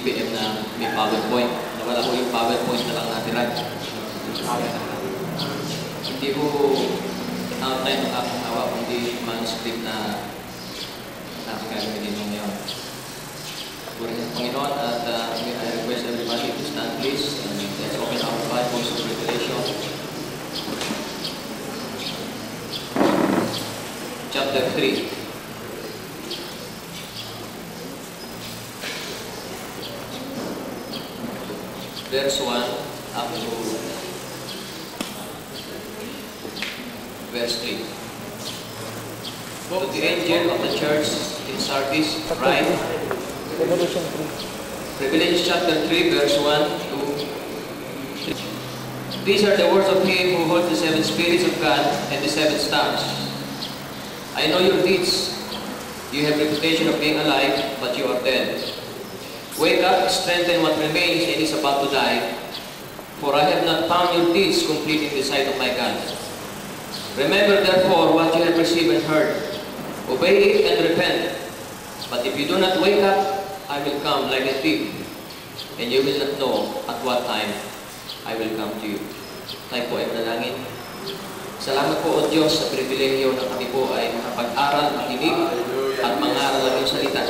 DBM na may PowerPoint. Nawala ko yung PowerPoint na lang natira. Hindi ko outline ng aking hawa, kundi manuscript na gagawin din ngayon. Purihin ang Panginoon at I request everybody to stand please and let's open our Bibles to Revelation. Chapter 3. Verse 1 up to verse 3. To the angel of the church in Sardis, write. Revelation 3. Revelation chapter 3, verse 1 to 3. These are the words of him who holds the 7 spirits of God and the 7 stars. I know your deeds. You have reputation of being alive, but you are dead. Wake up, strengthen what remains and is about to die, for I have not found your deeds complete in the sight of my God. Remember therefore what you have received and heard. Obey it and repent. But if you do not wake up, I will come like a thief, and you will not know at what time I will come to you. Tayo po ay manalangin. Salamat po o Diyos sa pribilehyo na kami po ay makapag-aral, makinig, at mangaral ng iyong salita.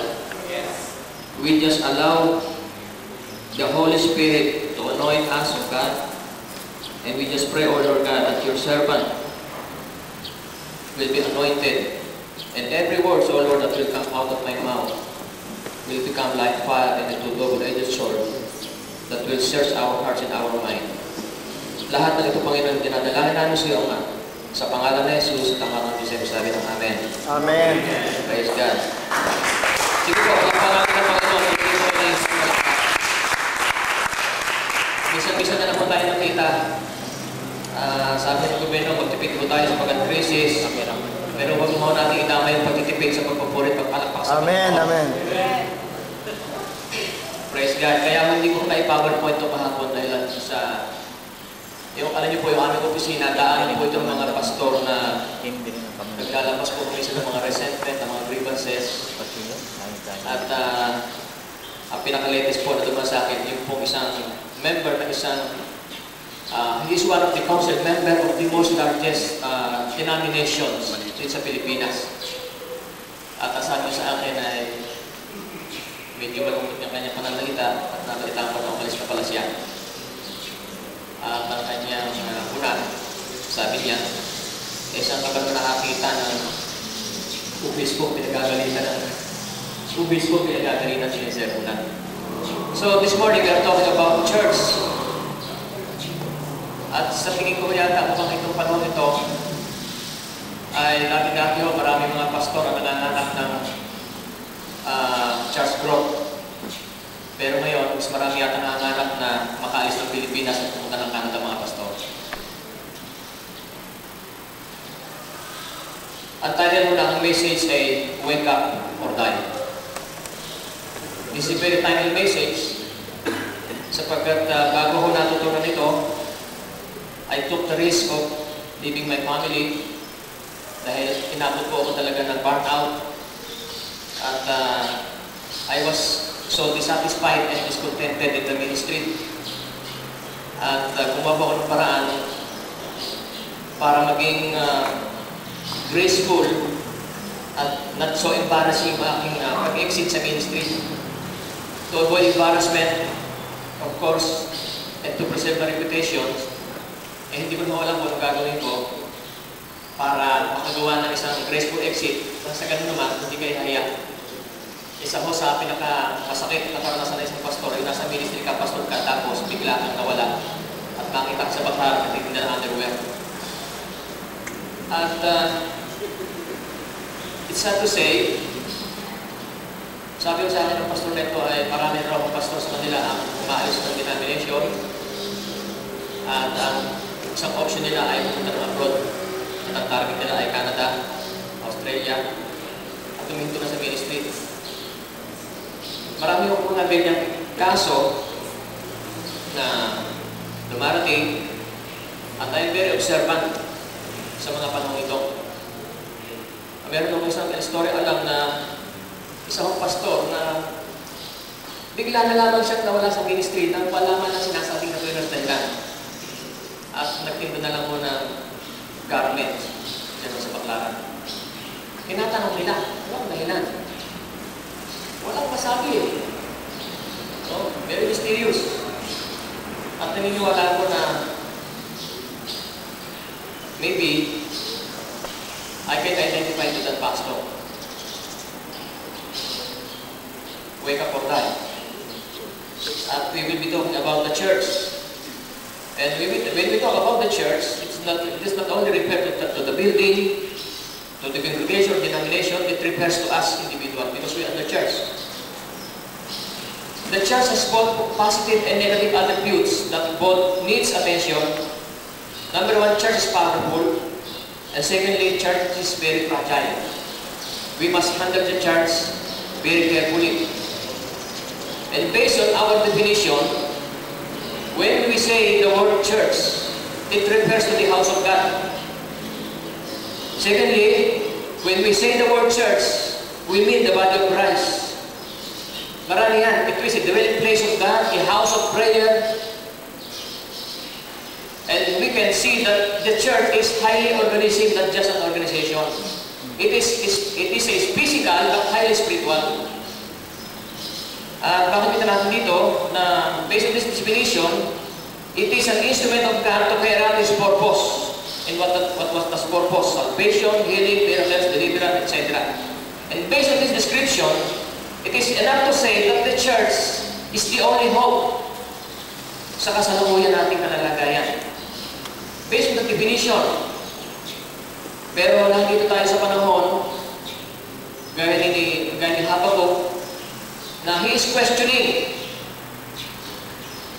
We just allow the Holy Spirit to anoint us, O God, and we just pray, O Lord God, that your servant will be anointed, and every word, O Lord, that will come out of my mouth will become like fire and a double-edged sword that will search our hearts and our mind. Lahat ng ito, Panginoon, dinadalangin namin sa iyo, Ama. Sa pangalan ng Jesus, at ang mga Jose, sabi ng Amen. Amen. Praise God. Sige po, ang pangalan ng Panginoon, isa-isa na lang po tayo nakita. Sabi ng gobyerno, magtipid po tayo sa pag-krisis. Pero huwag mo natin itama yung pagtitipid sa pagpapurit, pagpalakpak sa Amen. Amen. Praise God. Kaya hindi ko tayo PowerPoint ito kahapon dahil sa yung alam niyo po yung aming opisina, daanan po ito ng mga pastor na naglalabas po kami sa mga resentment, ng mga grievances. At ang pinaka-latest po na dumaan sa akin, yung pong isang member na he is one of the council member of the most largest denominations dito sa Pilipinas. At sabi sa akin ay medyo malungkot yung kanyang pananalita at nabalitaan ko na umalis na pala siya. At ang kanyang unan, sabi niya, saan ka ba nakakita ng ubis ko pinagagalitan siniserunan. So this morning we are talking about church. At sa tingin ko yata kung itong panahon ito ay dati-dati ho, marami mga pastor ang nanganganak ng church growth. Pero ngayon, mas marami yata nanganganak na makaalis ng Pilipinas at pumunta ng Canada mga pastor. Ang title mo ng message ay Wake Up or Die. This is a very timely message sapagkat bago ko natutunan ito, I took the risk of leaving my family dahil inabot po ako talaga ng burnout at I was so dissatisfied and discontented in the ministry at gumawa ko ng paraan para maging graceful at not so embarrassing ang aking pag-exit sa ministry. To avoid embarrassment, of course, and to preserve my reputation, hindi ko naman alam kung gagawin ko para makagawa ng isang graceful exit. Sa ganun naman, hindi kayo nahiya. Isa ko sa pinaka-masakit na karanasan na isang pastor, yung nasa ministry ka, pastor ka, tapos bigla kang nawala at makita ka sa bakharap at hindi na underwear. At it's sad to say, sabi ko sa akin ng pastor neto ay marami raw ang pastor sa kanila ang umaalis ng denomination at ang isang option nila ay pumunta ng abroad at ang target nila ay Canada, Australia at tuminto na sa ministry. Marami akong mga ganyang kaso na dumarating at I'm very observant sa mga panahon ito. Meron akong isang story alam na isang pastor na Bigla na lamang siyang nawala sa ministry nang palaman na sinasabing na ito ng at nagtinda na lang mo ng garment dyan sa Baklaran. Tinatanong nila, walang dahilan. Walang masabi eh. So, very mysterious. At naniniwala ko na maybe I can identify with that pastor. Wake up or die. At we will be talking about the church. And when we talk about the church, it is not only referred to the building, to the congregation, denomination, it refers to us individuals because we are the church. The church has both positive and negative attributes that both needs attention. Number one, church is powerful. And secondly, church is very fragile. We must handle the church very carefully. And based on our definition, when we say the word church, it refers to the house of God. Secondly, when we say the word church, we mean the body of Christ. Marami yan. It is a dwelling place of God, a house of prayer. And we can see that the church is highly organized, not just an organization. It is a physical but highly spiritual. Bakit kita natin dito na based on this definition, it is an instrument of God to carry out His purpose. And what was the purpose? Salvation, healing, miracles, deliverance, etc. And based on this description, it is enough to say that the church is the only hope sa kasalukuyan nating kalalagayan. Based on the definition. Pero nandito tayo sa panahon, gaya ni Habakkuk, na he is questioning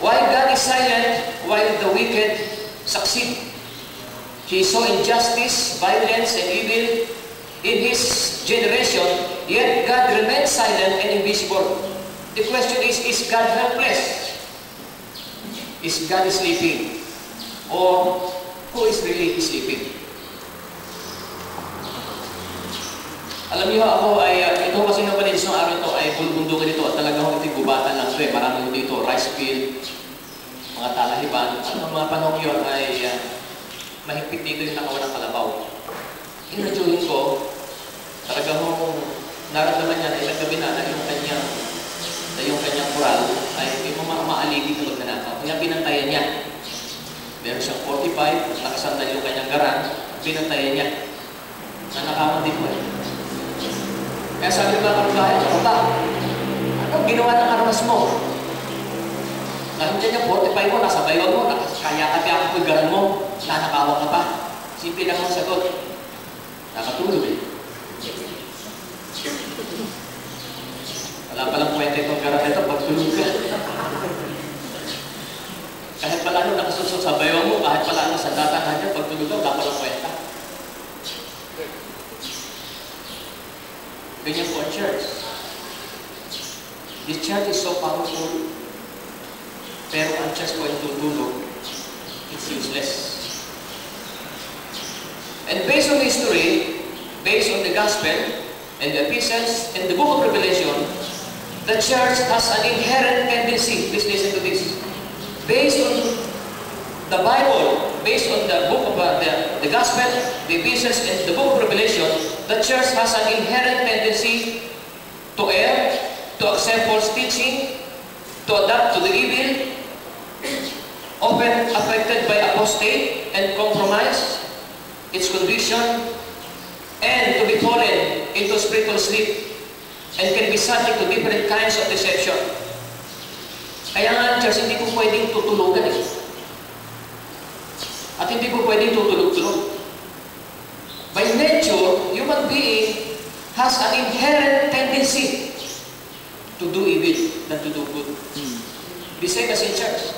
why God is silent while the wicked succeed. He saw injustice, violence, and evil in his generation, yet God remains silent and invisible. The question is God helpless? Is God sleeping? Or who is really sleeping? Alam niyo ako ay, ito kasi naman isang araw ito ay bulbundukin ito at talagang ito gubatan lang ito eh. Marami dito, rice field, mga talahiban. At ang mga panahon yun ay mahigpit dito yung nakawan ng kalabaw. Inadyuhin ko, talagang naramdaman niya na ilang gabi na yung kanyang kural ay hindi mo maalibig na magnanakaw. Kaya pinantayan niya. Meron siyang 45, nakasandal yung kanyang garan, pinantayan niya. Nanakawan din mo eh. Kaya sabi ko lang karugaya, ano ginawa ng armas mo? Nandiyan niya, 45 mo, nasa bayaw mo, kaya-kaya ko yung garan mo, nanakawan ka pa. Simple lang ang sagot. Nakatulog eh. Wala palang kwenta itong garan ito, pagtulog ka. Kahit pala ano nakasusot sa bayaw mo, kahit pala ano sa datahan niya, pagtulog ka, wala palang kwenta. Ganyan po ang church. The church is so powerful, pero ang church po ay tutulog, it's useless. And based on history, based on the gospel, and the epistles, and the book of Revelation, the church has an inherent tendency, please listen to this, based on the Bible, based on the book of the gospel, the epistles, and the book of Revelation, the church has an inherent tendency to err, to accept false teaching, to adapt to the evil, often affected by apostate and compromise, its condition, and to be fallen into spiritual sleep, and can be subject to different kinds of deception. Kaya nga ang church, hindi po pwedeng tutulugan eh. At hindi po pwedeng tutulog-tulog. By nature, human being has an inherent tendency to do evil than to do good. The same as in church.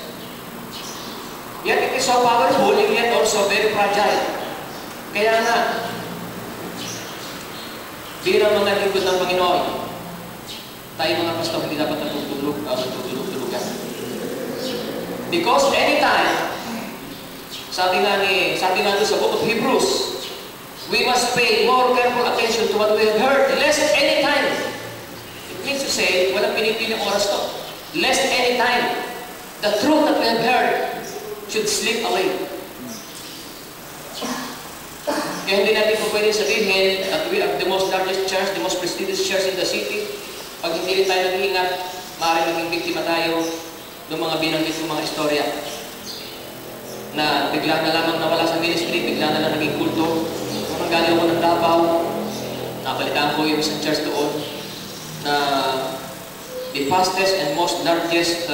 Yet it is so powerful and yet also very fragile. Kaya nga, bilang mga lingkod ng Panginoon, tayo mga pastor hindi dapat natutulog-tulugan. Because anytime, sabi nga doon sa book of Hebrews, we must pay more careful attention to what we have heard, lest at any time. It means to say, walang pinipiling oras to. lest any time the truth that we have heard should slip away. Kaya hindi natin po pwede sabihin that we are the most largest church, the most prestigious church in the city. Pag hindi rin tayo nag-iingat, maaaring maging biktima tayo ng mga binanggit ng mga istorya na bigla na lamang nawala sa ministry, bigla na lang naging kulto. Kung galing ako ng Davao, napalitan ko yung isang church doon na the fastest and most largest,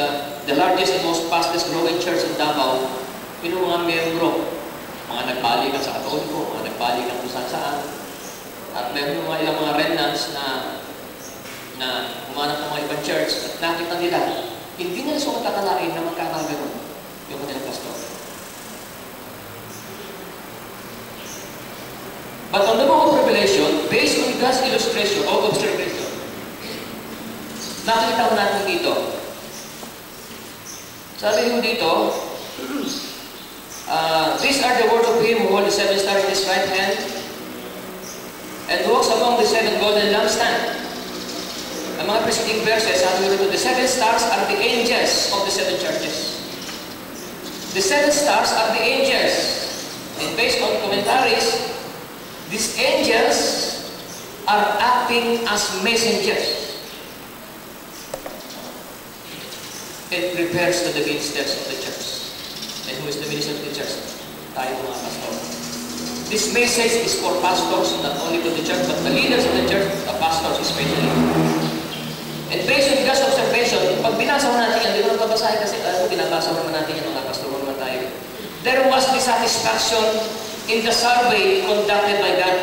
the largest and most fastest growing church in Davao, yung mga membro, mga nagbalikan sa Katoliko, mga nagbalikan kung saan. At meron mga ilang mga remnants na umanap ng mga ibang church at nakita nila, hindi nila so matatalain na magkakaganon yung kanilang pastor. But on the book of Revelation, based on God's illustration or observation, nakita ko natin dito. Sabi ko dito, these are the words of him who holds the 7 stars in his right hand and walks among the 7 golden lampstands. Ang mga preceding verses, sabi ko dito, the 7 stars are the angels of the 7 churches. The 7 stars are the angels. And based on commentaries, these angels are acting as messengers. It refers to the ministers of the church. And who is the minister of the church? Tayo mga pastor. This message is for pastors, not only to the church, but the leaders of the church, the pastors especially. And based on God's observation, pag binasa mo natin yan, di ko nagbabasahin kasi binabasa mo naman natin yan, mga pastor mo naman tayo. There was dissatisfaction in the survey conducted by God.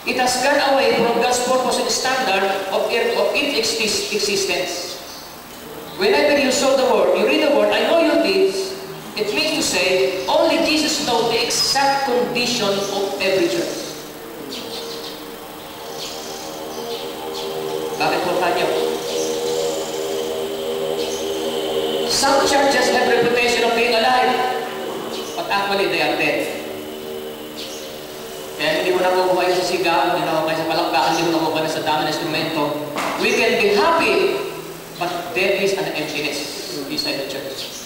It has gone away from God's purpose and standard of its existence. Whenever you saw the word, you read the word, I know your deeds, it means to say, only Jesus knows the exact condition of every church. Bakit po tayo? Some churches have reputation of being alive, but actually they are dead. Kaya hindi mo na kukuha sa sigaw, hindi na kukuha sa palakpakan, hindi mo na kukuha sa dami ng instrumento. We can be happy, but there is an emptiness inside the church.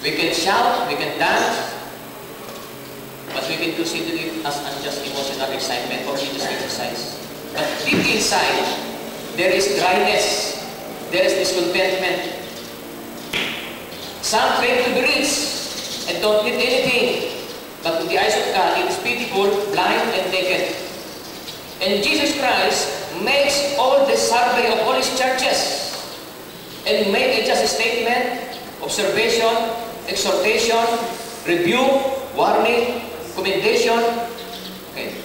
We can shout, we can dance, but we can consider it as just emotional excitement or religious exercise. But deep inside, there is dryness, there is discontentment. Some claim to be rich and don't need anything, but in the eyes of God, it is pitiful, blind, and naked. And Jesus Christ makes all the survey of all his churches and make a just statement, observation, exhortation, rebuke, warning, commendation. Okay.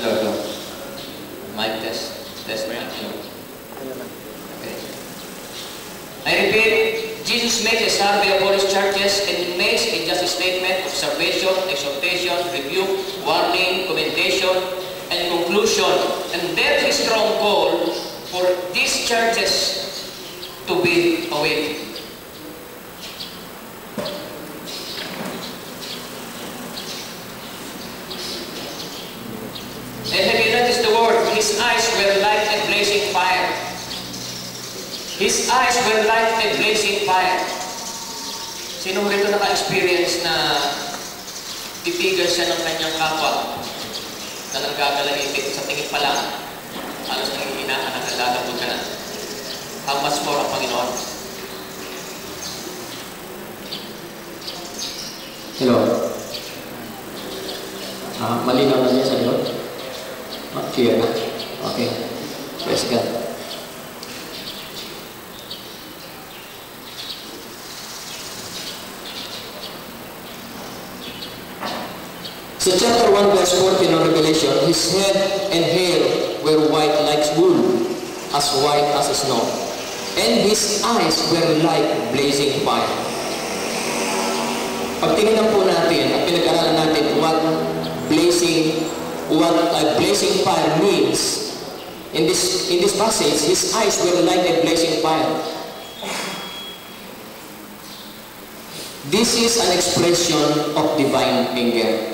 Hello. Mic test. Test mic. Okay. I repeat, Jesus makes a survey of all his churches and makes a just statement, observation, exhortation, rebuke, warning, commendation, and conclusion. And there is a strong call for these churches to be awake. And have you noticed the word? His eyes were like a blazing fire. His eyes were like a blazing fire. Sino rito naka-experience na titigan siya ng kanyang kapwa na nanggagalahitik sa tingin pa lang, halos nangihinaan ang naglalabog ka na. How much more ang Panginoon? Hello. Malinaw na niya sa iyo? Clear na? Okay. Praise God. So chapter 1 verse 14 of Revelation, his head and hair were white like wool, as white as snow, and his eyes were like blazing fire. Pag tinignan po natin at pinag-aralan natin what blazing, what a blazing fire means. In this passage, his eyes were like a blazing fire. This is an expression of divine anger.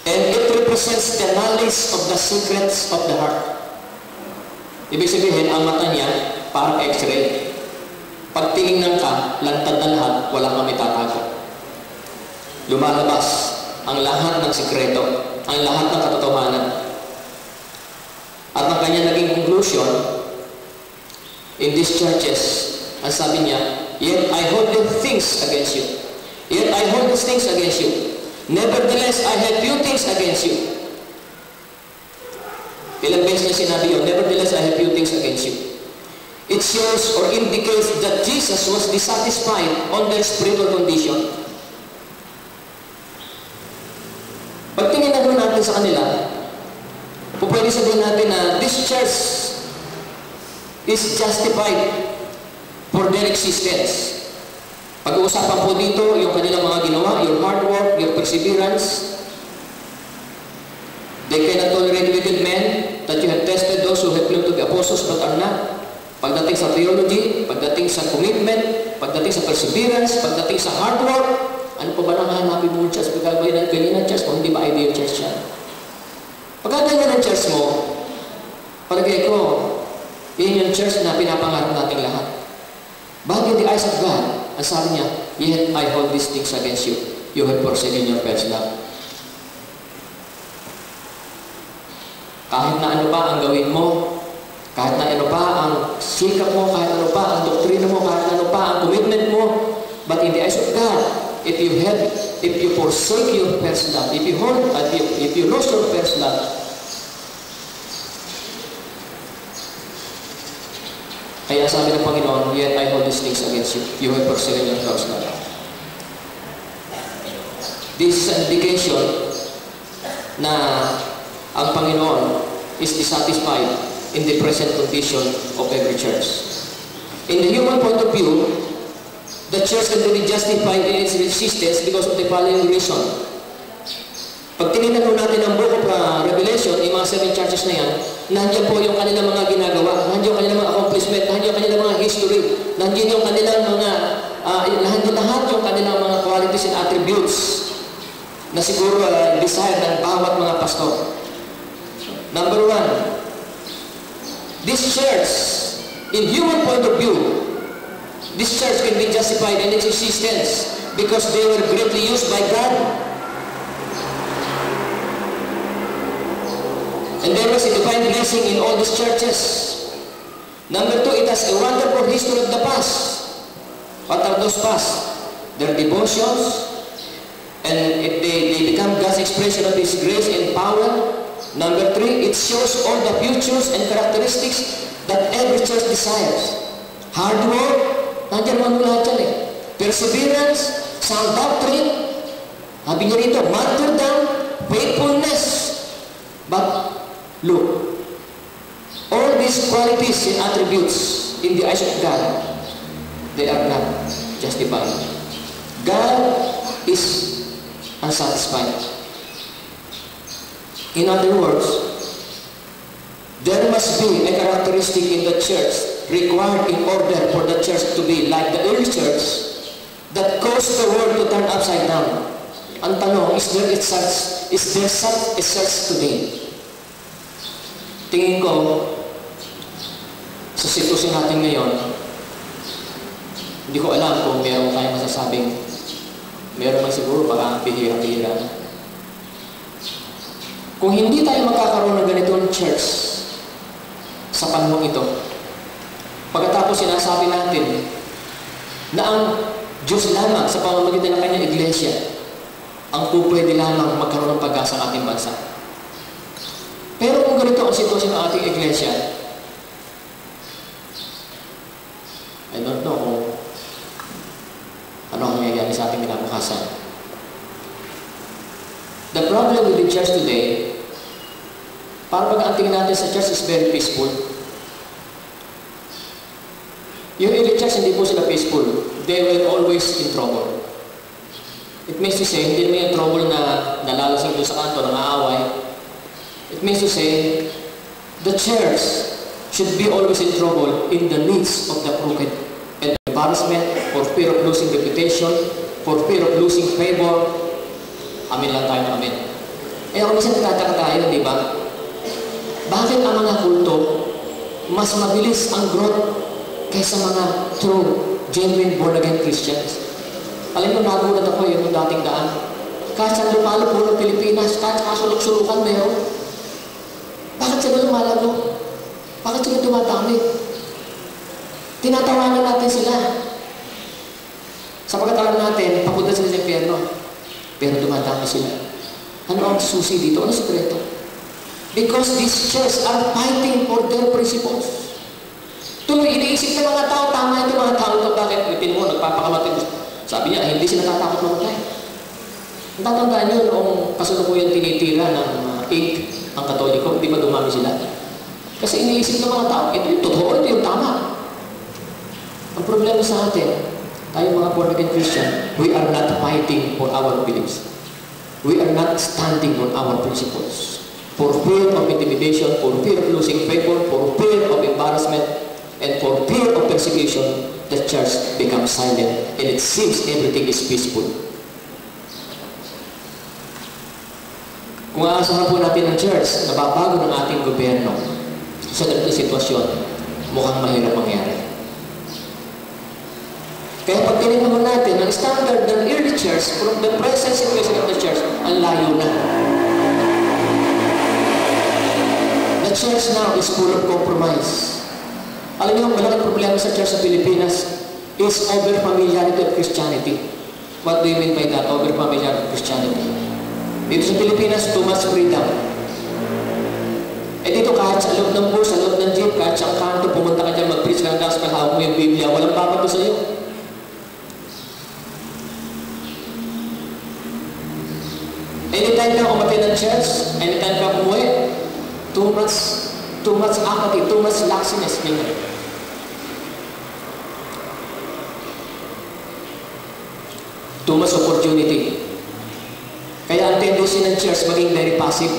And it represents the knowledge of the secrets of the heart. Ibig sabihin, ang mata niya, parang x-ray. Pag tinignan ka, lantad na lahat, walang kami tatago. Lumalabas ang lahat ng sikreto, ang lahat ng katotohanan. At ang kanya naging conclusion, in these churches, ang sabi niya, yet I hold these things against you. Yet I hold these things against you. Nevertheless, I have few things against you. Ilang beses niya sinabi yun, nevertheless, I have few things against you. It shows or indicates that Jesus was dissatisfied on their spiritual condition. Pag tinignan natin sa kanila, pwede sabihin natin na this church is justified for their existence. Pag-uusapan po dito yung kanilang mga ginawa, your hard work, your perseverance. They cannot tolerate wicked men, that you have tested those who have claimed to be apostles but are not. Pagdating sa theology, pagdating sa commitment, pagdating sa perseverance, pagdating sa hard work, ano pa ba nang hanapin mo church? Pagkagawin ng ganyan ng church mo, hindi ba ideal church yan? Pagkagawin ng church mo, palagay ko, yun yung church na pinapangarap nating lahat. But in the eyes of God, ang sabi niya, yet I hold these things against you. You have forsaken your first love. Kahit na ano pa ang gawin mo, kahit na ano pa ang sikap mo, kahit ano pa ang doktrina mo, kahit ano pa ang commitment mo, but in the eyes of God, if you forsake your first love, if you lose your first love, kaya sabi ng Panginoon, yet I hold these things against you. You have forsaken your first love. This is an indication na ang Panginoon is dissatisfied in the present condition of every church. In the human point of view, the church can be justified in its resistance because of the following reason. Pag tinignan po natin ang book of Revelation, yung mga 7 churches na yan, nandiyan po yung kanilang mga ginagawa, nandiyan yung kanilang mga accomplishment, nandiyan yung kanilang mga history, nandiyan yung kanilang mga, lahat yung kanilang mga qualities and attributes na siguro desire ng bawat mga pastor. Number 1, this church, in human point of view, this church can be justified in its existence because they were greatly used by God. And there was a divine blessing in all these churches. Number 2, it has a wonderful history of the past. What are those past? Their devotions, and they become God's expression of His grace and power. Number 3, it shows all the virtues and characteristics that every church desires. Hard work, nandiyan naman lahat yan eh. Perseverance, sound doctrine, sabi niya rito, martyrdom, faithfulness. But look, all these qualities and attributes in the eyes of God, they are not justified. God is unsatisfied. In other words, there must be a characteristic in the church required in order for the church to be like the early church that caused the world to turn upside down. Ang tanong, is there such a church today? Tingin ko, sa sitwasyon natin ngayon, hindi ko alam kung meron tayong masasabing, meron man siguro baka bihira-bihira. Kung hindi tayo magkakaroon ng ganitong church sa panahon ito, pagkatapos sinasabi natin na ang Diyos lamang sa pamamagitan ng kanyang iglesia ang pupwede lamang magkaroon ng pag-asa ng ating bansa. Pero kung ganito ang sitwasyon ng ating iglesia, I don't know kung ano ang nangyayari sa ating kinabukasan. The problem with the church today, para pag ang tingin natin sa church is very peaceful. Yung early church, hindi po sila peaceful. They were always in trouble. It means to say, hindi naman yung trouble na nalalasing doon sa kanto, nangaaway. It means to say, the church should be always in trouble in the midst of the crooked and embarrassment, for fear of losing reputation, for fear of losing favor. Amin lang tayo, amin. Eh kung minsan nagtataka tayo, di ba? Bakit ang mga kulto mas mabilis ang growth kaysa mga true, genuine, born-again Christians? Alam mo, nagulat ako yung dating daan. Kahit sa lumalo po ng Pilipinas, kahit kasulok-sulukan meron. Bakit sila lumalago? Bakit sila tumatami? Tinatawanan natin sila. Sapagkat alam natin, papunta sila sa impyerno. Pero tumatami sila. Ano ang susi dito? Ano sikreto? Because these churches are fighting for their principles. Tuloy, iniisip ng mga tao, tama ito mga tao ito. Bakit? Ipin mo, nagpapakamatid. Sabi niya, hindi sila natatakot mamatay. Natatandaan nyo noong kasalukuyan tinitira ng ink ang Katoliko, hindi ba dumami sila? Kasi iniisip ng mga tao, ito yung totoo, ito yung tama. Ang problema sa atin, tayo mga born-again Christian, we are not fighting for our beliefs. We are not standing on our principles. For fear of intimidation, for fear of losing favor, for fear of embarrassment, and for fear of persecution, the church becomes silent and it seems everything is peaceful. Kung aasahan po natin ng church, nababago ng ating gobyerno sa ganitong sitwasyon, mukhang mahirap mangyari. Kaya pag tinignan natin, ang standard ng early church from the present situation of the church, ang layo na. The church now is full of compromise. Alam niyo, malaking problema sa church sa Pilipinas is over-familiarity of Christianity. What do you mean by that? Over-familiarity of Christianity. Dito sa Pilipinas, too much freedom. Eh dito kahit sa loob ng bus, sa loob ng jeep, kahit sa kanto, pumunta ka dyan, mag-preach ka ng gospel, hawak mo yung Biblia, walang papato sa iyo. Anytime ka umatay ng church, anytime ka umuwi, too much apathy, too much laxiness. Too much opportunity. Kaya ang tendency ng church maging very passive.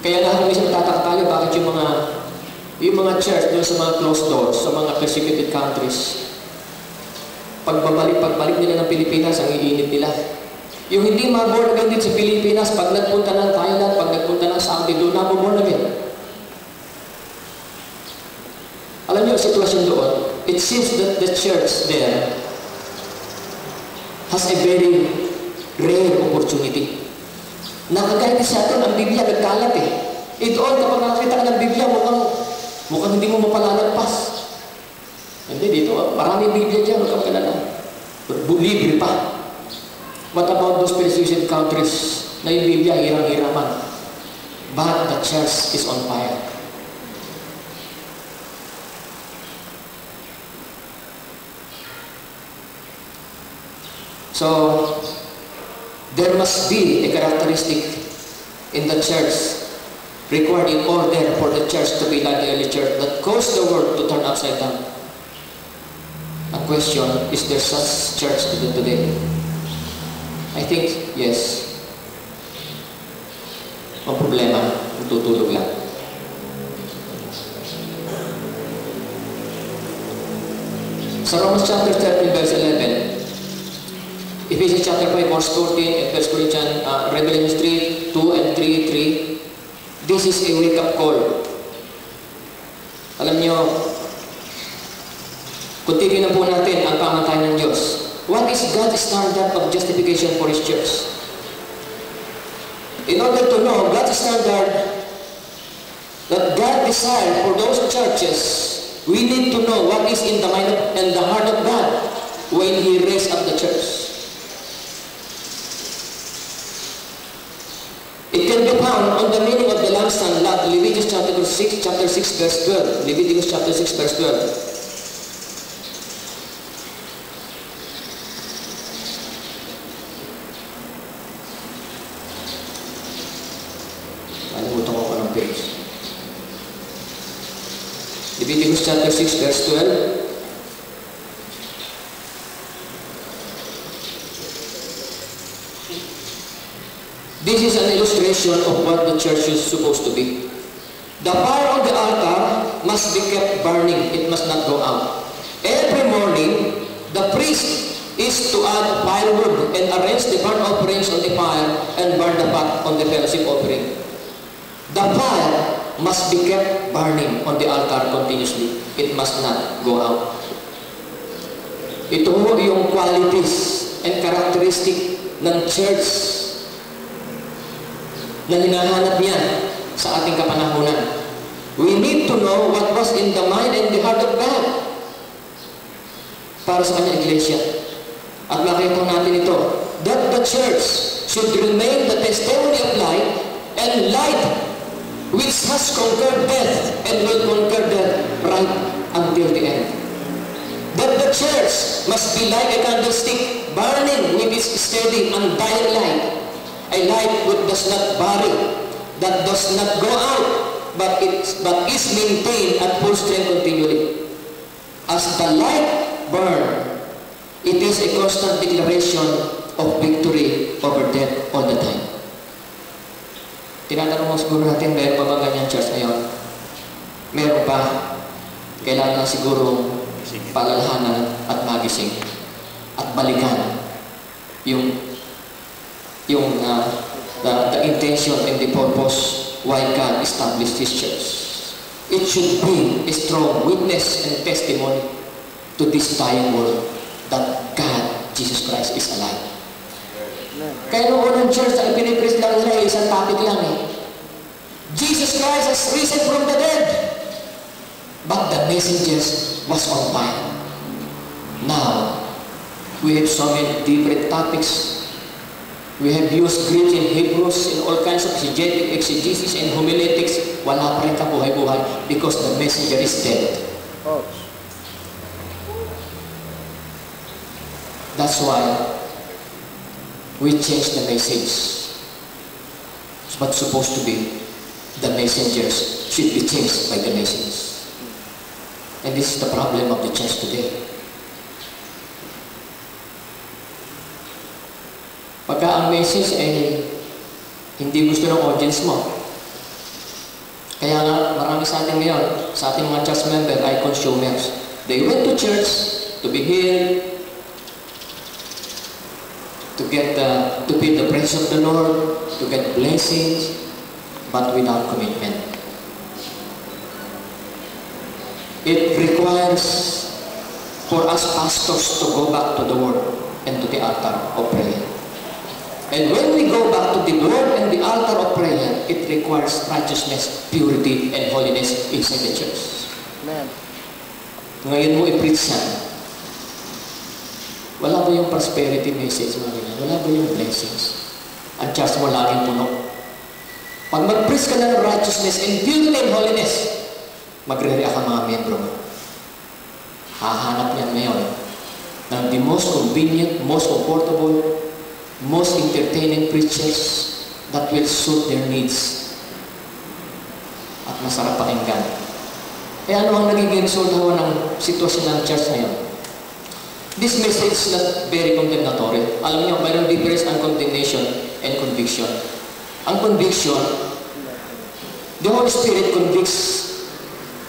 Kaya lahat ng isang tatak tayo, bakit yung mga church doon sa mga closed doors, sa mga persecuted countries, pagbalik nila ng Pilipinas, ang iinit nila. Yung hindi ma-born again din sa Pilipinas, pag nagpunta ng Thailand, pag nagpunta ng Saudi, doon na ma-born again. Alam niyo, ang sitwasyon doon, it seems that the church there has a very rare opportunity. Nakagaya sa atin, ang Biblia nagkalat eh. Doon, kapag nakakita ka ng Biblia, mukhang hindi mo mapalalagpas. Hindi, dito, maraming Biblia dyan, huwag kang kalala. Libre pa. What about those persecuted countries na yung Biblia, hirang-hiraman? But the church is on fire. So, there must be a characteristic in the church required in order for the church to be like the early church that caused the world to turn upside down. A question, is there such church today? I think, yes. Ang problema, tutulog lang. Sa Romans chapter 13, verse 11, Ephesians chapter 5, verse 14, and 1 Corinthians, Revelation 3, 2 and 3, 3, this is a wake-up call. Alam niyo, kung titignan po natin ang pamatay ng Diyos, what is God's standard of justification for His church? In order to know God's standard that God desired for those churches, we need to know what is in the mind and the heart of God when He raised up the church. It can be found on the meaning of the lampstand, Leviticus chapter 6, verse 12. Leviticus chapter 6, verse 12. Leviticus chapter 6, verse 12. This is an illustration of what the church is supposed to be. The fire on the altar must be kept burning. It must not go out. Every morning, the priest is to add firewood and arrange the burnt offerings on the fire and burn the fat on the fellowship offering. The fire must be kept burning on the altar continuously. It must not go out. Ito yung qualities and characteristic ng church na hinahanap niya sa ating kapanahunan. We need to know what was in the mind and the heart of God para sa kanyang iglesia. At makita natin ito, that the church should remain the testimony of light and light which has conquered death and will conquer death right until the end. That the church must be like a candlestick burning with its steady, undying light. A light which does not vary, that does not go out, but is maintained at full strength continually. As the light burns, it is a constant declaration of victory over death all the time. Tinatanong mo siguro natin, meron pa bang ganyan church ngayon? Meron pa. Kailangan siguro palalahanan at magising at balikan the intention and the purpose why God established His church. It should be a strong witness and testimony to this dying world that God, Jesus Christ, is alive. Kaya noong unang church, ang pinipreach lang nila, isang topic lang eh. Jesus Christ has risen from the dead. But the messengers was on fire. Now, we have so many different topics. We have used Greek and Hebrews and all kinds of exegesis and homiletics. Wala pa rin kabuhay-buhay because the messenger is dead. That's why we change the message. What's supposed to be, the messengers should be changed by the message. And this is the problem of the church today. Pagka ang message ay hindi gusto ng audience mo. Kaya nga, marami sa atin ngayon, sa ating mga church member ay consumers. They went to church to be healed, to feel the praise of the Lord, to get blessings, but without commitment. It requires for us pastors to go back to the Word and to the altar of prayer. And when we go back to the Word and the altar of prayer, it requires righteousness, purity, and holiness inside the church. Amen. Ngayon mo i-preach yan. Wala ba yung prosperity message mga ganyan? Wala ba yung blessings? Ang church mo laging puno. Pag mag-preach ka na ng righteousness and purity and holiness, magre-react ang mga membro mo. Hahanap yan ngayon ng the most convenient, most comfortable, most entertaining preachers that will suit their needs at masarap pakinggan. Kaya ano ang nagiging resulta ng sitwasyon ng church ngayon? This message is not very condemnatory. Alam niyo, mayroong difference ang condemnation and conviction. Ang conviction, the Holy Spirit convicts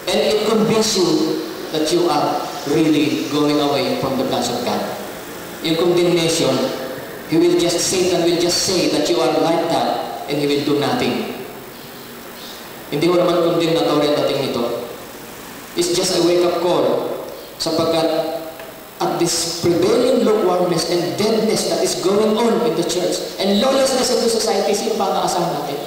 and it convinces you that you are really going away from the plans of God. In condemnation, Satan will just say that you are like that and he will do nothing. Hindi mo naman condemnatory ang dating nito. It's just a wake-up call sapagkat at this prevailing lukewarmness and deadness that is going on in the church and lawlessness in the society, sino pa ang aasahan natin?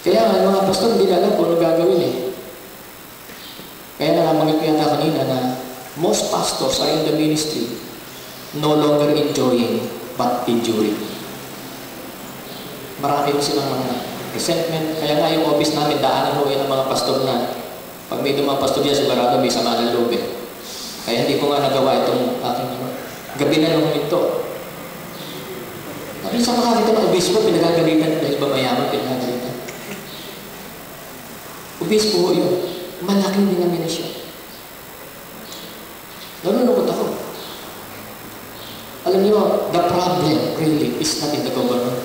Kaya nga, mga pastor, hindi alam kung ano gagawin eh. Kaya nalamangit ko yata kanina na most pastors are in the ministry no longer enjoying but enduring. Marami ko silang mga resentment. Kaya nga yung office namin, daanan ho yan ng mga pastor na pag may mga pastor dyan, sigurado may sama ng loob eh. Kaya hindi ko nga nagawa itong aking gabi na nung ito. Minsan makakita ng obispo, pinagagalitan dahil ba mayaman, pinagagalitan. Obispo yun. malaking denomination. Nalulungkot ako. Alam niyo, the problem really is not in the government.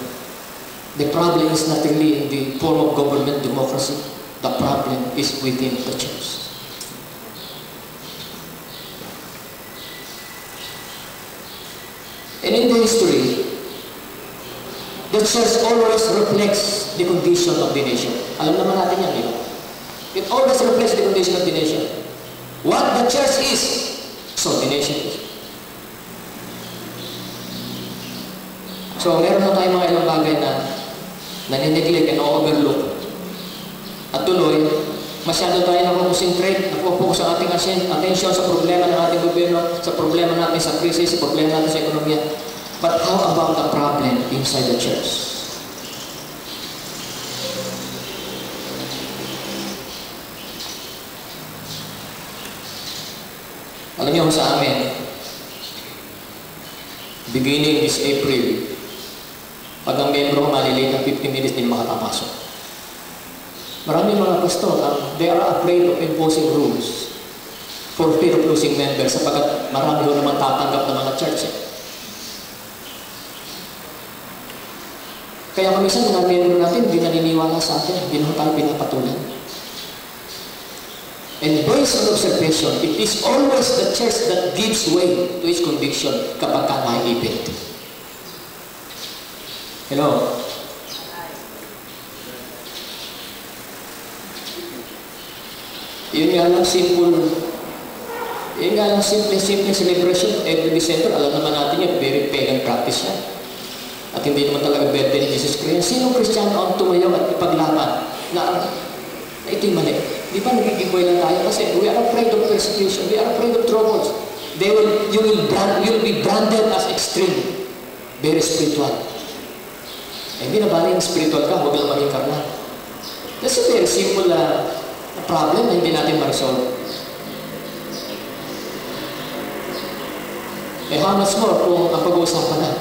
The problem is not really in the form of government democracy. The problem is within the church. And in the history, the church always reflects the condition of the nation. Alam naman natin yan, di ba? It always reflects the condition of the nation. What the church is, so the nation is. So, meron na tayong mga ilang bagay na nanineglect and overlook. At tuloy, masyado tayo nakakonsentrate, nakupokus ang ating attention sa problema ng ating gobyerno, sa problema natin sa krisis, sa problema natin sa ekonomiya. But how about the problem inside the church? Alam niyo sa amin, beginning this April, pag ang membro malilate ng 15 minutes din makakapasok. Maraming mga pastor, they are afraid of imposing rules for fear of losing members sapagkat marami ho naman tatanggap ng mga church. Kaya kamisan mga membro natin, hindi naniniwala sa atin, hindi naman tayo pinapatulan. And based on observation, it is always the church that gives way to its conviction kapag ka naiipit. Hello? Yun nga lang simple celebration every December. Alam naman natin yun, very pagan practice yan. At hindi naman talaga birthday ni Jesus Christ. Sinong Kristiyano ang tumayo at ipaglaban na ito'y mali? Di ba nagiging lang tayo? Kasi we are afraid of persecution. We are afraid of troubles. You will be branded as extreme. Very spiritual. Hindi na ba yung spiritual ka? Huwag lang maging karnal. That's a very simple problem na hindi natin ma-resolve. How much more kung ang pag-uusapan na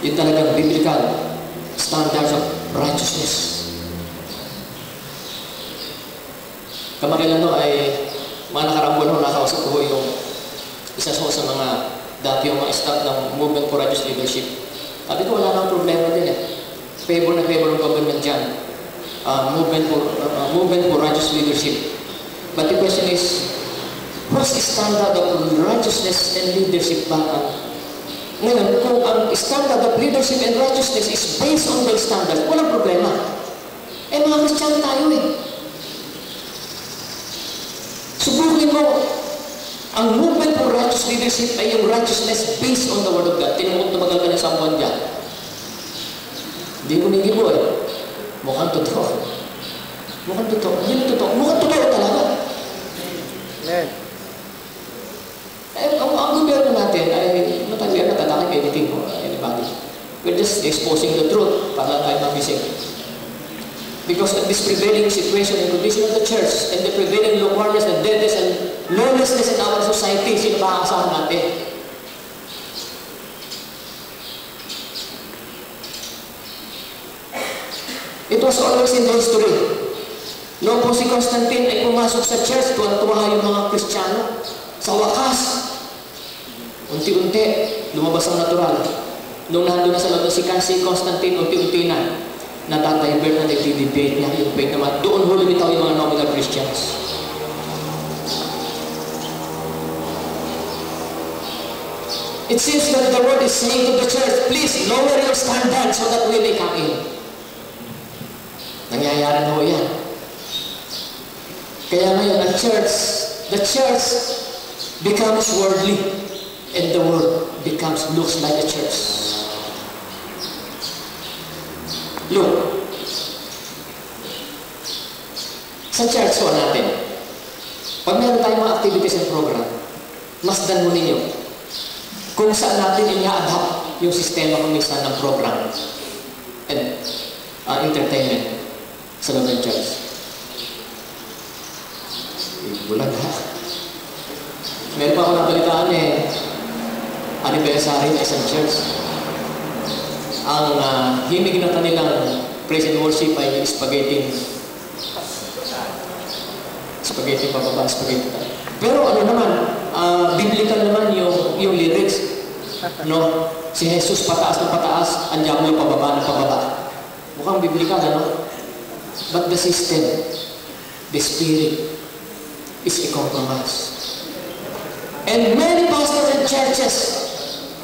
yung talagang biblical standards of righteousness. Kamakailan ay mga nakarambol ho, nakausap ko yung isa sa mga dati yung mga staff ng Movement for Righteous Leadership. Sabi ko, wala nang problema din favor ng government dyan. Movement for Righteous Leadership. But the question is, what's the standard of righteousness and leadership ba? Ngayon, kung ang standard of leadership and righteousness is based on those standards, walang problema. Mga Kristiyano tayo Subukin mo, ang movement for righteous leadership ay yung righteousness based on the Word of God. Tinamot na magal ka ng sampuan dyan. Hindi ko nigibo Mukhang totoo. Mukhang totoo. Hindi totoo. Mukhang totoo talaga. Amen. Ang gobyerno natin ay matagal na tatakip anything for anybody. We're just exposing the truth para tayo mabisig. Because of this prevailing situation and condition of the church and the prevailing lukewarmness and deadness and lawlessness in our society, sino ba aasahan natin? It was always in the history. Noong po si Constantine ay pumasok sa church, tuwa-tuwa yung mga Kristiyano. Sa wakas, unti-unti, lumabas ang natural. Nung nandun na sa loob si Constantine, unti-unti na, natatayber na nagdi-debate niya yung faith naman. Doon ho lumitaw yung mga nominal Christians. It seems that the word is saying to the church, please lower your standards so that we may come in. Nangyayari na ho yan. Kaya ngayon, the church becomes worldly and the world looks like a church. Look, sa church ho natin, pag meron tayong mga activities and program, masdan mo ninyo kung saan natin i-adapt yung sistema kung minsan ng program and entertainment sa loob ng church. Bulag ha. Meron pa ako nabalitaan anniversary ng isang church. Ang himig na kanilang praise and worship ay spaghetti Spaghetti pababa, spaghetti tayo. Pero ano naman, biblical naman yung lyrics. No? Si Jesus pataas na pataas, ang diablo pababa na pababa. Mukhang biblical, ano? But the system, the spirit, is a compromise. And many pastors and churches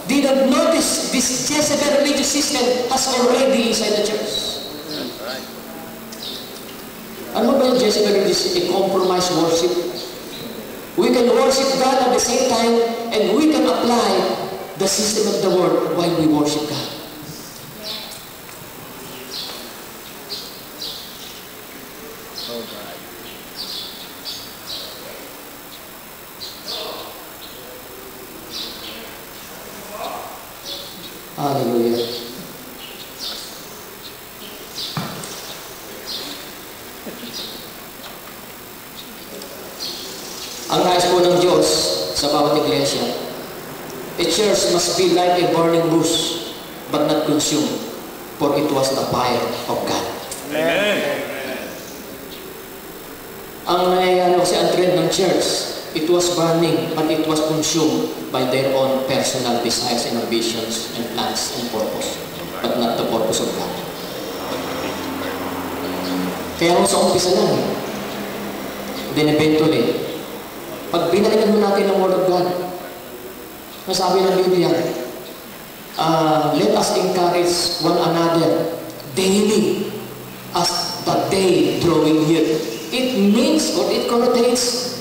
did not notice this Jezebel religious system has already inside the church. Ano ba yung Jezebel religious? A compromise worship. We can worship God at the same time and we can apply the system of the world while we worship God. Hallelujah. Ang nais po ng Diyos sa bawat iglesia, a church must be like a burning bush, but not consumed, for it was the fire of God. Amen. Ang nangyayari kasi ang trend ng church, it was burning, but it was consumed by their own personal desires and ambitions and plans and purpose, but not the purpose of God. Kaya kung sa umpisa lang, then eventually, pag binalikan mo natin ang Word of God, nasabi ng Biblia, let us encourage one another daily as the day drawing near. It means or it connotates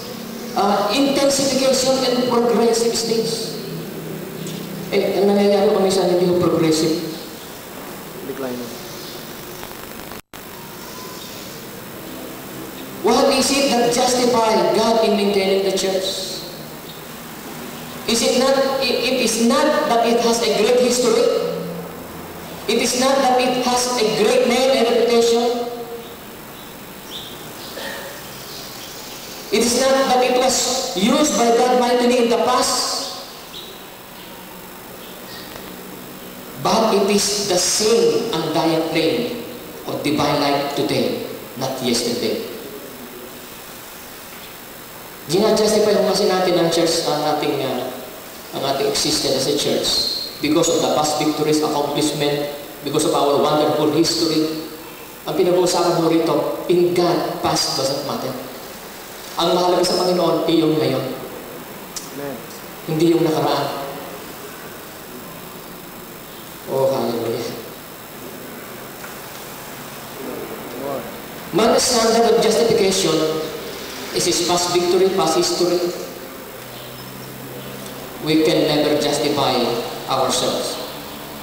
intensification and progressive stage. Ang nangyayari kung minsan hindi yung progressive. Declining. What is it that justifies God in maintaining the church? It is not that it has a great history. It is not that it has a great name and reputation. It is not that it was used by God mightily in the past. But it is the same undying flame of divine light today, not yesterday. Gina-justify mo kasi natin ang church, ang ating existence as a church because of the past victories, accomplishment, because of our wonderful history. Ang pinag-uusapan mo rito, in God, past doesn't matter. Ang mahalaga sa Panginoon ay yung ngayon. Amen. Hindi yung nakaraan. Oh, hallelujah. Lord. Man's standard of justification is his past victory, past history. We can never justify ourselves.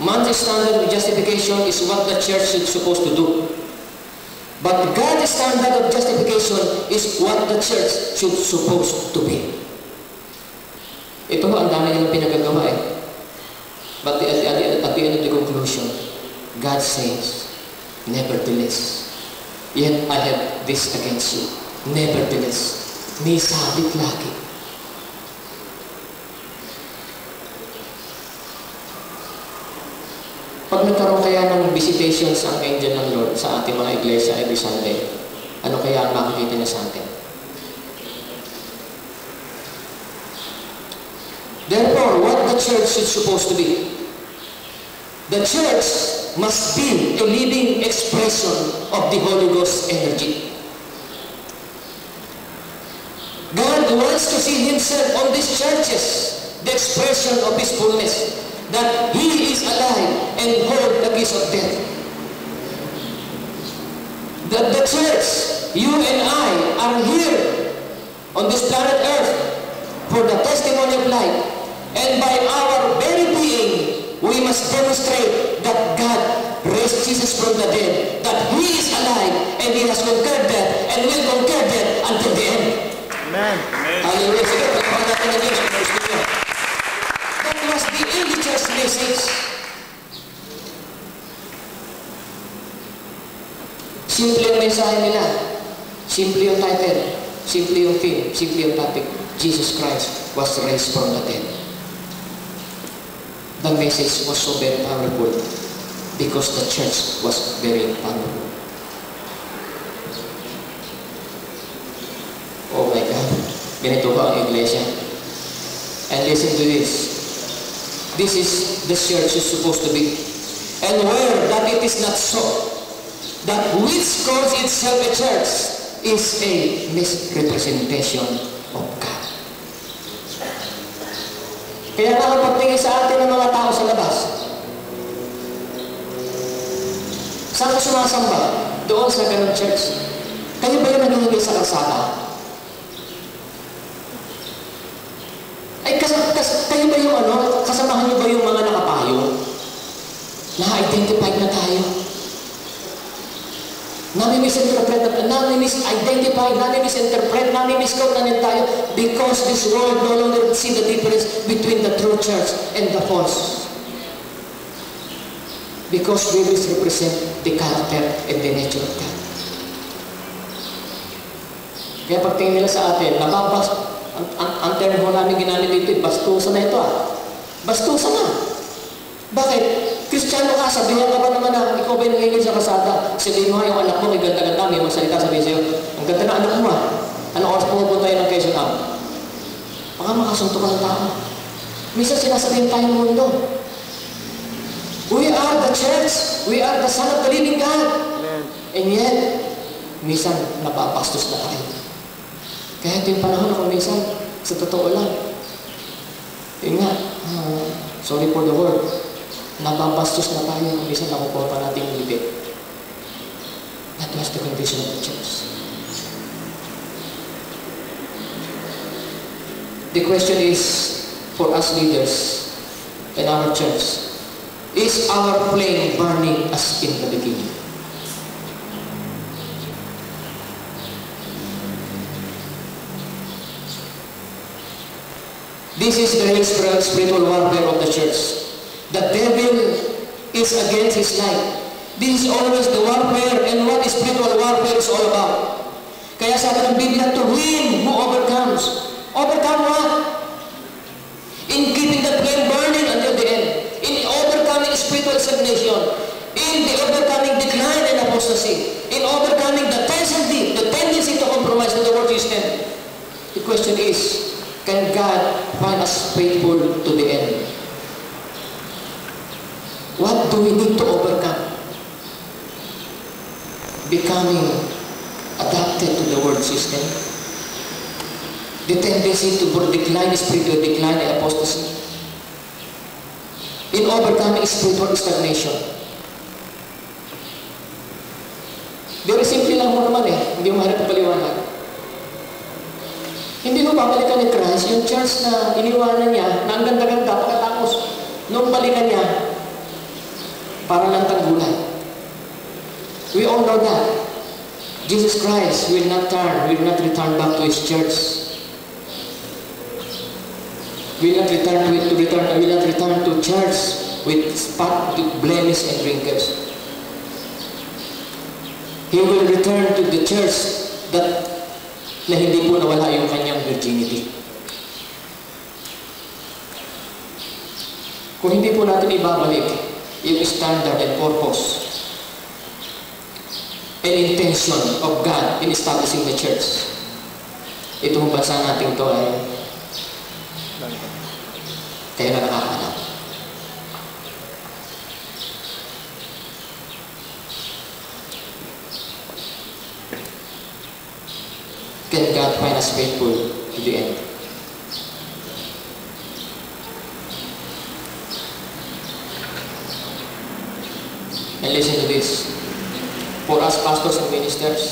Man's standard of justification is what the church is supposed to do. But God's standard of justification is what the church should supposed to be. Ito ang dami nilang pinagagawa eh. But at the end of the conclusion, God says, nevertheless, yet I have this against you. Nevertheless, may sabit lagi. Pag nagkaroon kaya ng visitations ang angel ng Lord sa ating mga iglesia every Sunday, ano kaya ang makikita niya sa atin? Therefore, what the church is supposed to be? The church must be a living expression of the Holy Ghost energy. God wants to see Himself on these churches, the expression of His fullness, that He is alive and hold the keys of death. That the church, you and I, are here on this planet Earth for the testimony of life. And by our very being, we must demonstrate that God raised Jesus from the dead, that He is alive and He has conquered death and will conquer death until the end. Amen. Hallelujah. Sige, pagkakas natin ang Diyos. That was the early church message. Simple yung mensahe nila. Simple yung title. Simple yung theme. Simple yung topic. Jesus Christ was raised from the dead. The message was so very powerful because the church was very powerful. Oh my God. Ganito ba ang iglesia? And listen to this. This is the church is supposed to be. And where that it is not so, that which calls itself a church is a misrepresentation of God. Kaya nakapagtingin sa atin ng mga tao sa labas. Saan ka sumasamba? Doon sa ganong church. Kayo ba yung nangyayari sa kalsada? Ay, kayo ba yung kasamahan niyo ba yung mga nakapayo? Na-identified na tayo. Nami-misinterpret, nami-misidentify, nami-misinterpret, nami-miscount na rin tayo because this world no longer see the difference between the true church and the false. Because we misrepresent the character and the nature of God. Kaya pagtingin nila sa atin, nababas, ang term mo namin ginamit dito, bastusan na ito Bastusan na. Bakit? Kristiyano ka, sabihan ka ba naman na ikaw ba yung nangingin sa kasada? Sabihin mo nga yung anak mo, may ganda-ganda, may magsalita sabihin sa'yo, ang ganda na anak mo Anong oras pupunta yun ng Quezon Am? Baka makasunto ka ng tao. Minsan sinasabihin tayo ng mundo. We are the church. We are the son of the living God. Amen. And yet, minsan napapastos na tayo. Kaya ito yung panahon ako minsan, sa totoo lang. Yun nga, sorry for the word. Napapastos na tayo, minsan nakukuha pa natin yung libit. That was the condition of the church. The question is, for us leaders in our church, is our flame burning as in the beginning? This is the real spiritual warfare of the church. The devil is against his life. This is always the warfare, and what spiritual warfare is all about. Kaya sabi ng Biblia, to win who overcomes. Overcome what? In keeping the flame burning until the end. In overcoming spiritual stagnation. In the overcoming decline and apostasy. In overcoming the tendency to compromise with the world system. The question is, can God find us faithful to the end? What do we need to overcome? Becoming adapted to the world system. The tendency to decline, spiritual decline and apostasy. In overcoming spiritual stagnation. Very simple lang mo naman hindi mo mahirap paliwanag. Hindi mo babalikan ni Christ yung church na iniwanan niya, na ang ganda-ganda, pagkatapos nung balikan niya, para lang tanggulay. We all know that. Jesus Christ will not return back to His church. Will not return to church with spot, with blemish and wrinkles. He will return to the church na hindi po nawala yung kanyang virginity. Kung hindi po natin ibabalik yung standard and purpose and intention of God in establishing the church, itong bansa natin ito ay kaya na nakakahanap. Can God find us faithful to the end? And listen to this. For us pastors and ministers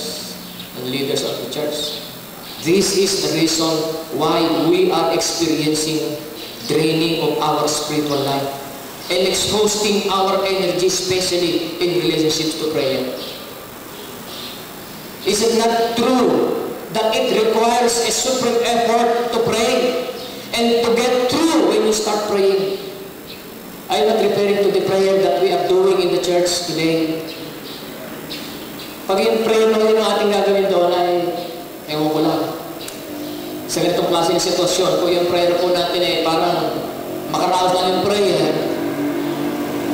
and leaders of the church, this is the reason why we are experiencing draining of our spiritual life and exhausting our energy, especially in relationships to prayer. Is it not true that it requires a supreme effort to pray and to get through when you start praying? I'm not referring to the prayer that we are doing in the church today. Pag yung prayer naman yung ating gagawin doon ay, ewan ko lang, sa ganitong klase ng sitwasyon, kung yung prayer po natin ay parang makaraos lang yung prayer,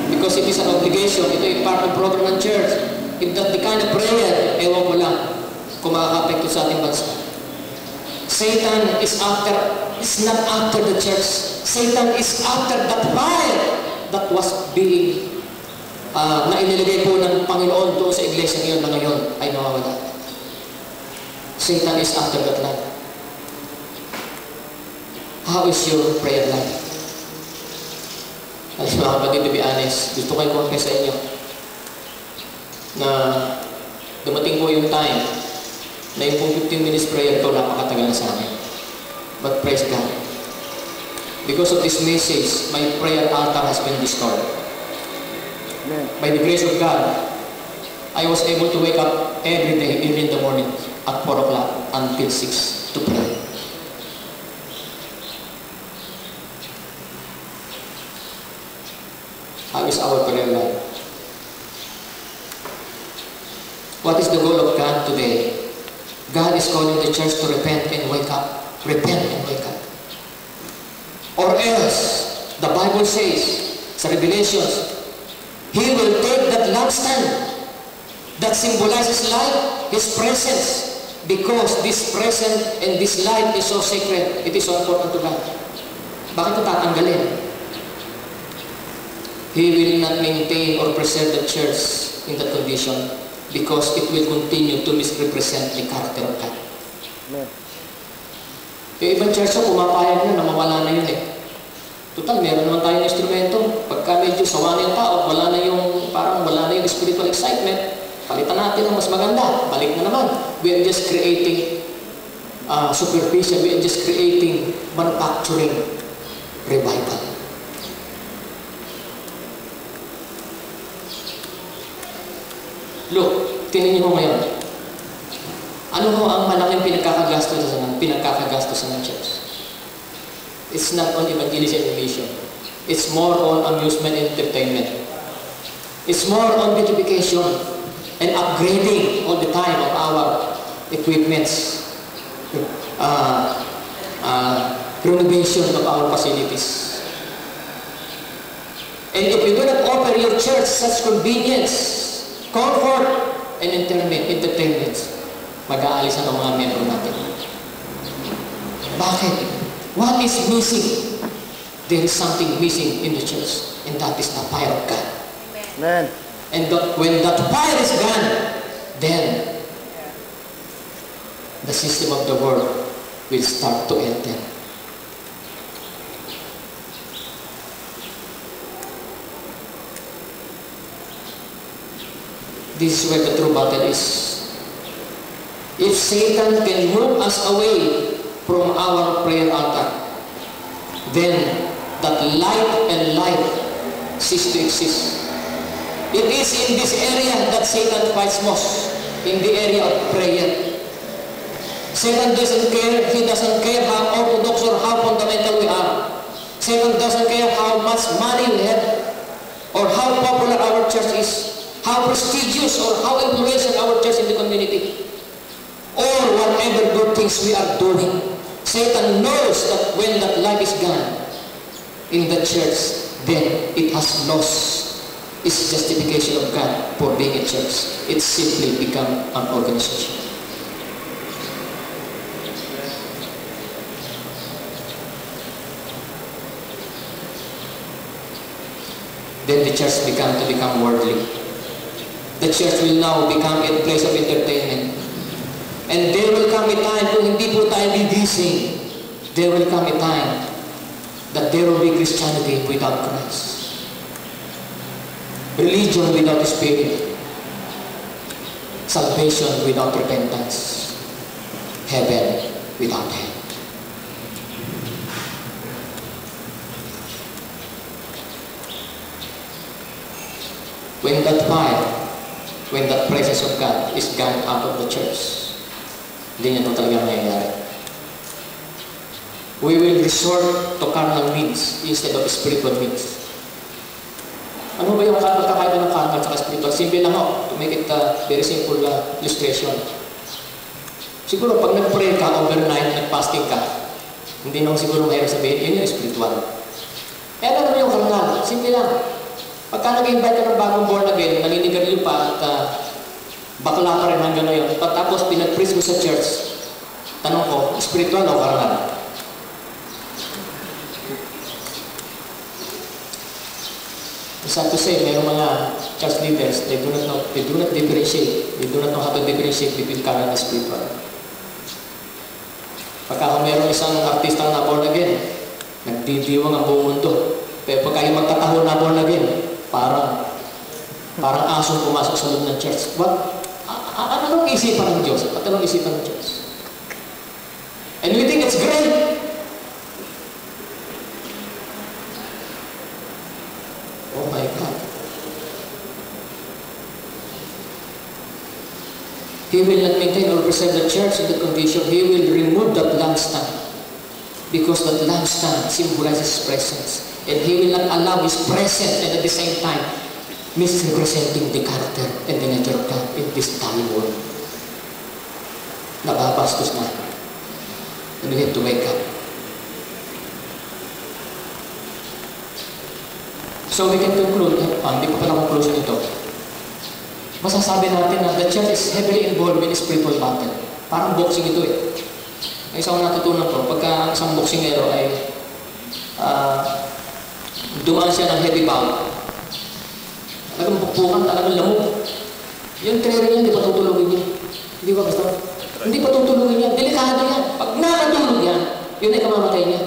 because it is an obligation, ito yung part of program ng church. If that's the kind of prayer, ewan ko lang, kung makaka-apekto sa ating bansa. Satan is not after the church. Satan is after that fire that was being na inilagay po ng Panginoon doon sa iglesia ngayon na ngayon ay nawawala. Satan is after that life. How is your prayer life? Alam mga kapatid, to be honest, gusto ko i-confess sa inyo na dumating po yung time na yung 15 minutes prayer ko napakatagal na sa akin. But praise God. Because of this message, my prayer altar has been restored. Amen. By the grace of God, I was able to wake up every day, early in the morning, at 4 o'clock until 6 to pray. How is our prayer life? What is the goal of God today? God is calling the church to repent and wake up. Repent and wake up. Or else, the Bible says, sa Revelations, He will take that lampstand that symbolizes light, His presence, because this presence and this light is so sacred, it is so important to God. Bakit ito tatanggalin? He will not maintain or preserve the church in that condition because it will continue to misrepresent the character of God. Amen. Yung ibang church ko, pumapayag na mawala na yun eh. Total, meron naman tayong instrumento. Pagka medyo sawa na yung tao, wala na yung, parang wala na yung spiritual excitement, palitan natin ng mas maganda. Balik na naman. We are just creating superficial. We are just creating manufacturing revival. Look, tingnan niyo mo ngayon. Ano ho ang malaking pinagkakagasto ng church? It's not on evangelism and mission. It's more on amusement and entertainment. It's more on beautification and upgrading all the time of our equipments, renovation of our facilities. And if you do not offer your church such convenience, comfort, and entertainment, mag-aalis na ng mga membro natin. Bakit? What is missing? There is something missing in the church, and that is the fire of God. Amen. And when that fire is gone, then the system of the world will start to enter. This is where the true battle is. If Satan can move us away from our prayer altar, then that light and life cease to exist. It is in this area that Satan fights most, in the area of prayer. Satan doesn't care. He doesn't care how orthodox or how fundamental we are. Satan doesn't care how much money we have or how popular our church is, how prestigious or how influential our church in the community, or whatever good things we are doing. Satan knows that when that light is gone in the church, then it has lost its justification of God for being a church. It simply become an organization. Then the church began to become worldly. The church will now become a place of entertainment. And there will come a time kung hindi po tayo gigising, there will come a time that there will be Christianity without Christ. Religion without spirit. Salvation without repentance. Heaven without hell. When that fire, when that presence of God is gone out of the church, hindi niya ito talaga nangyayari. We will resort to carnal means instead of spiritual means. Ano ba yung pagkakaiba ng carnal at spiritual? Simple lang ako, to make it a very simple illustration. Siguro pag nag-pray ka overnight, nag-fasting ka, hindi nang siguro mayroon sabihin, yun yung spiritual. Eh ano naman yung carnal? Simple lang. Pagka nag-invite ka ng bagong born again, naninigarilyo pa at bakla pa rin hanggang ngayon. Pagtapos pinag-preach mo sa church, Tanong ko, spiritual o karangal? Sad to say, mayroong mga church leaders, they do not differentiate. They do not know how to differentiate between carnal and spiritual. Pagka kung mayroong isang artista na born again, nagdidiwang ang buong mundo. Pero pagka yung magtataho na born again, parang asong pumasok sa loob ng church. What? Anong isipan ng Diyos? At anong isipan ng Diyos? And we think it's great. Oh my God. He will not maintain or preserve the church in that condition. He will remove that lampstand. Because that lampstand symbolizes His presence. And He will not allow His presence and at the same time misrepresenting the character and the nature of God in this dying world. Nababastos na. And we have to wake up. So we can conclude, hindi ko pala conclusion ito. Masasabi natin na the church is heavily involved in spiritual battle. Parang boxing ito eh. Ang isang natutunan ko, pagka ang isang boxingero ay dumaan siya ng heavy bout, talagang bukbukan, talagang lamok. Yung trainer niya, hindi pa tutulogin niya. Hindi ba basta? Hindi pa tutulogin niya. Delikado yan. Pag nakatulog yan, yun ay kamamatay niya.